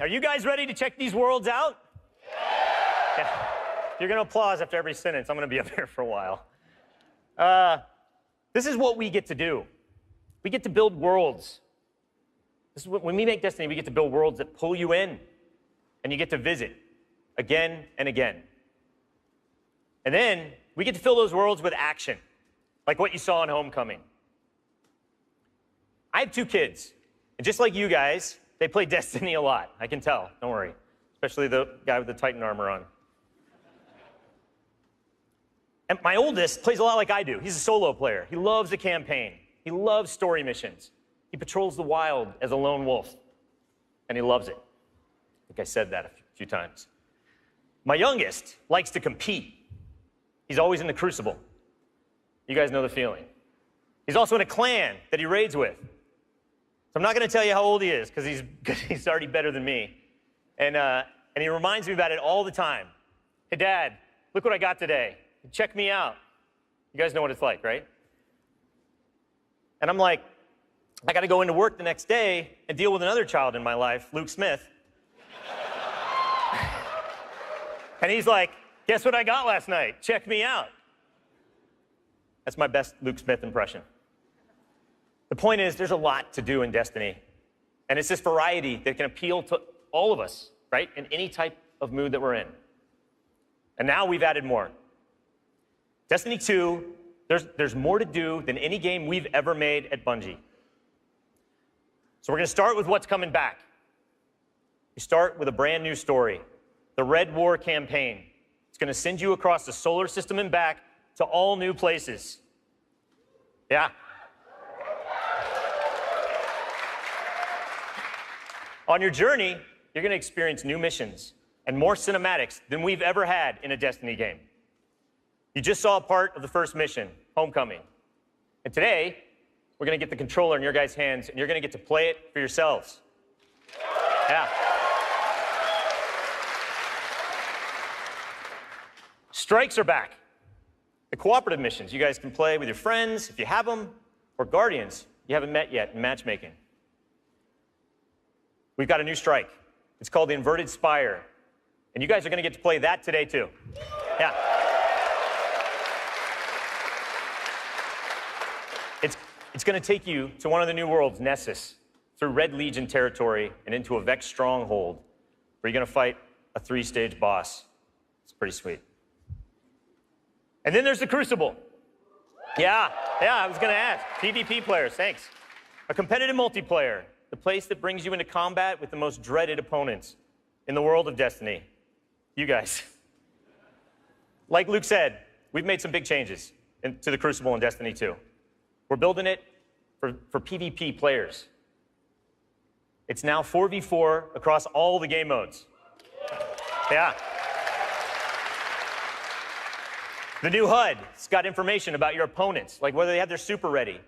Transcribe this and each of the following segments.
Are you guys ready to check these worlds out? Yeah. You're going to applause after every sentence. I'm going to be up here for a while. This is what we get to do. We get to build worlds. This is when we make Destiny, we get to build worlds that pull you in, and you get to visit again and again. And then we get to fill those worlds with action, like what you saw in Homecoming. I have 2 kids, and just like you guys, they play Destiny a lot. I can tell, don't worry, especially the guy with the Titan armor on. And my oldest plays a lot like I do. He's a solo player. He loves the campaign. He loves story missions. He patrols the wild as a lone wolf, and he loves it. I think I said that a few times. My youngest likes to compete. He's always in the Crucible. You guys know the feeling. He's also in a clan that he raids with. So I'm not going to tell you how old he is, because he's already better than me. And he reminds me about it all the time. Hey, Dad, look what I got today. Check me out. You guys know what it's like, right? And I'm like, I got to go into work the next day and deal with another child in my life, Luke Smith. And he's like, guess what I got last night? Check me out. That's my best Luke Smith impression. The point is, there's a lot to do in Destiny. And it's this variety that can appeal to all of us, right? In any type of mood that we're in. And now we've added more. Destiny 2, there's more to do than any game we've ever made at Bungie. So we're going to start with what's coming back. We start with a brand new story, the Red War campaign. It's going to send you across the solar system and back to all new places. Yeah. On your journey, you're going to experience new missions and more cinematics than we've ever had in a Destiny game. You just saw a part of the first mission, Homecoming. And today, we're going to get the controller in your guys' hands, and you're going to get to play it for yourselves. Yeah. Strikes are back. The cooperative missions you guys can play with your friends, if you have them, or Guardians you haven't met yet in matchmaking. We've got a new strike. It's called the Inverted Spire. And you guys are going to get to play that today, too. Yeah. It's going to take you to one of the new worlds, Nessus, through Red Legion territory and into a Vex stronghold, where you're going to fight a 3-stage boss. It's pretty sweet. And then there's the Crucible. Yeah, I was going to ask. PvP players, thanks. A competitive multiplayer, the place that brings you into combat with the most dreaded opponents in the world of Destiny. You guys. Like Luke said, we've made some big changes to the Crucible in Destiny 2. We're building it for PvP players. It's now 4v4 across all the game modes. Yeah. The new HUD's got information about your opponents, like whether they have their super ready,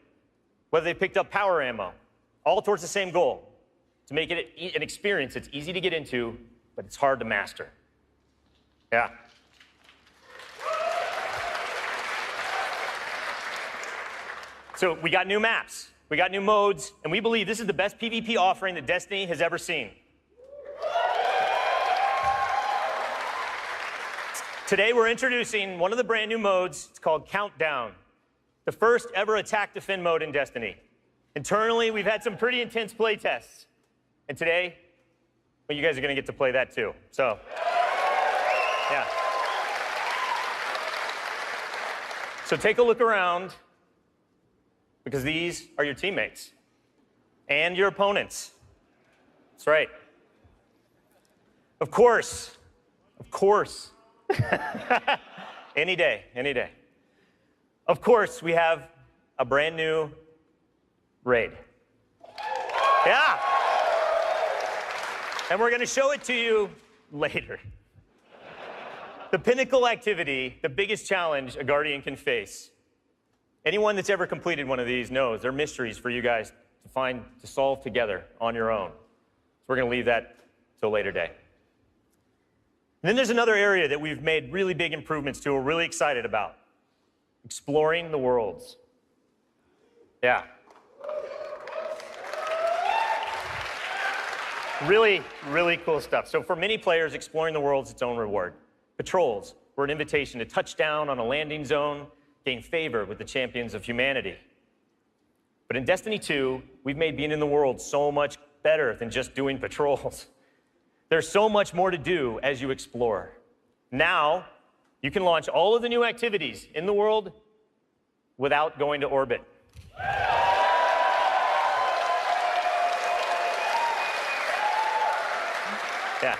whether they picked up power ammo, all towards the same goal, to make it an experience that's easy to get into, but it's hard to master. Yeah. So we got new maps, we got new modes, and we believe this is the best PvP offering that Destiny has ever seen. Today we're introducing one of the brand new modes. It's called Countdown, the first ever attack defend mode in Destiny. Internally, we've had some pretty intense play tests. And today, well, you guys are going to get to play that too. So, yeah. So take a look around, because these are your teammates and your opponents. That's right. Of course. Any day, any day. Of course, we have a brand new raid. Yeah. And we're going to show it to you later. The pinnacle activity, the biggest challenge a Guardian can face. Anyone that's ever completed one of these knows they're mysteries for you guys to solve together on your own. So we're going to leave that till a later day. And then there's another area that we've made really big improvements to, we're really excited about. Exploring the worlds. Yeah. Really, really cool stuff. So for many players, exploring the world is its own reward. Patrols were an invitation to touch down on a landing zone, gain favor with the champions of humanity. But in Destiny 2, we've made being in the world so much better than just doing patrols. There's so much more to do as you explore. Now, you can launch all of the new activities in the world without going to orbit. Yeah.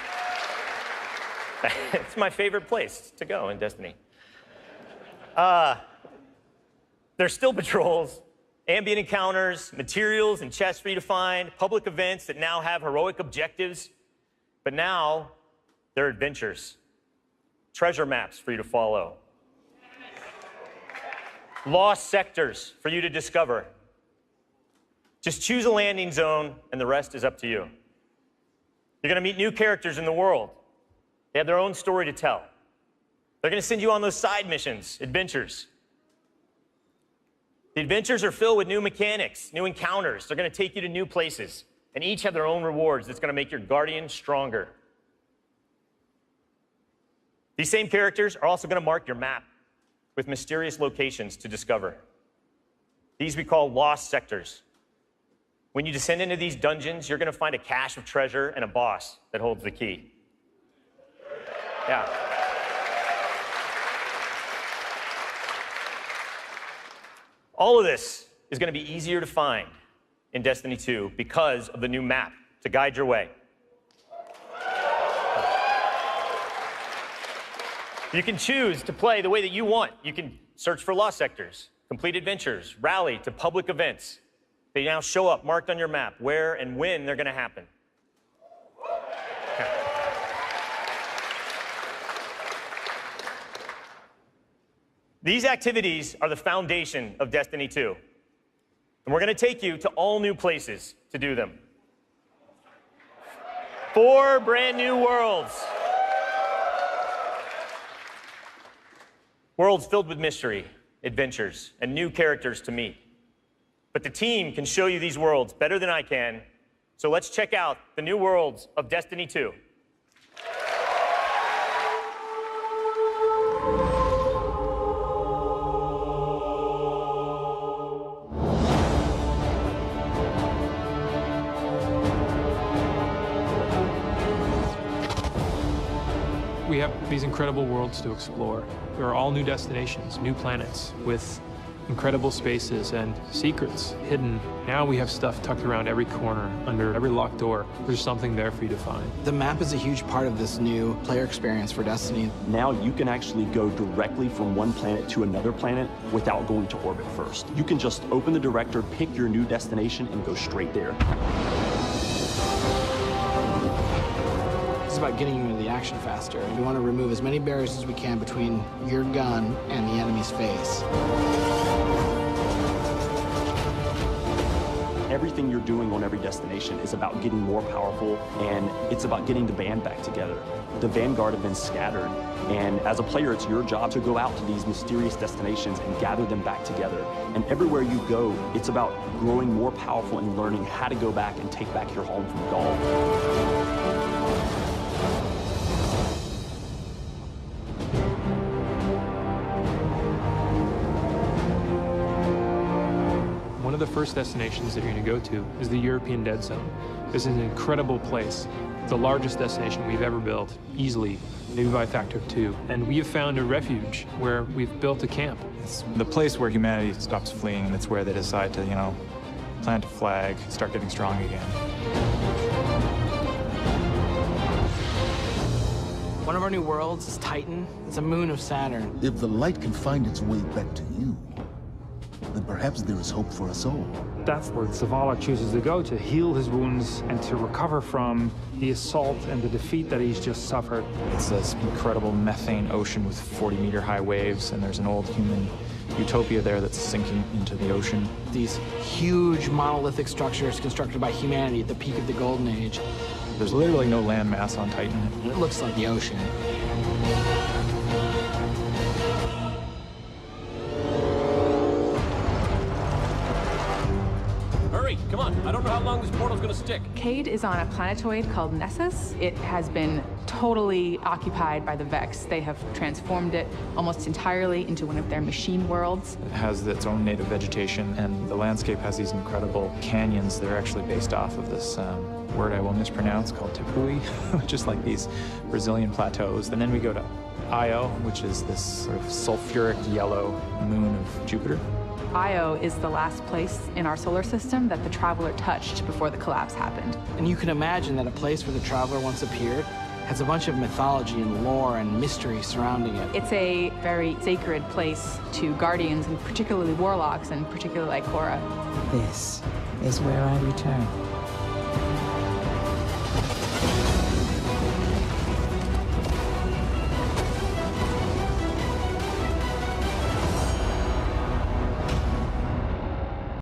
It's my favorite place to go in Destiny. There's still patrols, ambient encounters, materials and chests for you to find, public events that now have heroic objectives. But now, they're adventures. Treasure maps for you to follow. Lost sectors for you to discover. Just choose a landing zone, and the rest is up to you. You're going to meet new characters in the world. They have their own story to tell. They're going to send you on those side missions, adventures. The adventures are filled with new mechanics, new encounters. They're going to take you to new places, and each have their own rewards that's going to make your Guardian stronger. These same characters are also going to mark your map with mysterious locations to discover. These we call lost sectors. When you descend into these dungeons, you're going to find a cache of treasure and a boss that holds the key. Yeah. All of this is going to be easier to find in Destiny 2 because of the new map to guide your way. You can choose to play the way that you want. You can search for lost sectors, complete adventures, rally to public events. They now show up marked on your map where and when they're going to happen. These activities are the foundation of Destiny 2. And we're going to take you to all new places to do them. 4 brand new worlds. Worlds filled with mystery, adventures, and new characters to meet. But the team can show you these worlds better than I can, so let's check out the new worlds of Destiny 2. We have these incredible worlds to explore. There are all new destinations, new planets with incredible spaces and secrets hidden. Now we have stuff tucked around every corner, under every locked door. There's something there for you to find. The map is a huge part of this new player experience for Destiny. Now you can actually go directly from one planet to another planet without going to orbit first. You can just open the director, pick your new destination, and go straight there. It's about getting you into the action faster. We want to remove as many barriers as we can between your gun and the enemy's face. Everything you're doing on every destination is about getting more powerful, and it's about getting the band back together. The Vanguard have been scattered, and as a player, it's your job to go out to these mysterious destinations and gather them back together. And everywhere you go, it's about growing more powerful and learning how to go back and take back your home from Gaul. One of the first destinations that you're going to go to is the European Dead Zone. This is an incredible place. It's the largest destination we've ever built, easily, maybe by a factor of 2. And we have found a refuge where we've built a camp. It's the place where humanity stops fleeing, and it's where they decide to, plant a flag, start getting strong again. One of our new worlds is Titan. It's a moon of Saturn. If the light can find its way back to you, then perhaps there is hope for us all. That's where Zavala chooses to go, to heal his wounds and to recover from the assault and the defeat that he's just suffered. It's this incredible methane ocean with 40-meter-high waves, and there's an old human utopia there that's sinking into the ocean. These huge monolithic structures constructed by humanity at the peak of the Golden Age. There's literally no land mass on Titan. It looks like the ocean. hurry, come on. I don't know how long this portal's gonna stick. Cade is on a planetoid called Nessus. It has been totally occupied by the Vex. They have transformed it almost entirely into one of their machine worlds. It has its own native vegetation, and the landscape has these incredible canyons that are actually based off of this word I will mispronounce called Tepui, just like these Brazilian plateaus. And then we go to Io, which is this sort of sulfuric yellow moon of Jupiter. Io is the last place in our solar system that the Traveler touched before the collapse happened. And you can imagine that a place where the Traveler once appeared has a bunch of mythology and lore and mystery surrounding it. It's a very sacred place to Guardians, and particularly Warlocks, and particularly Ikora. This is where I return.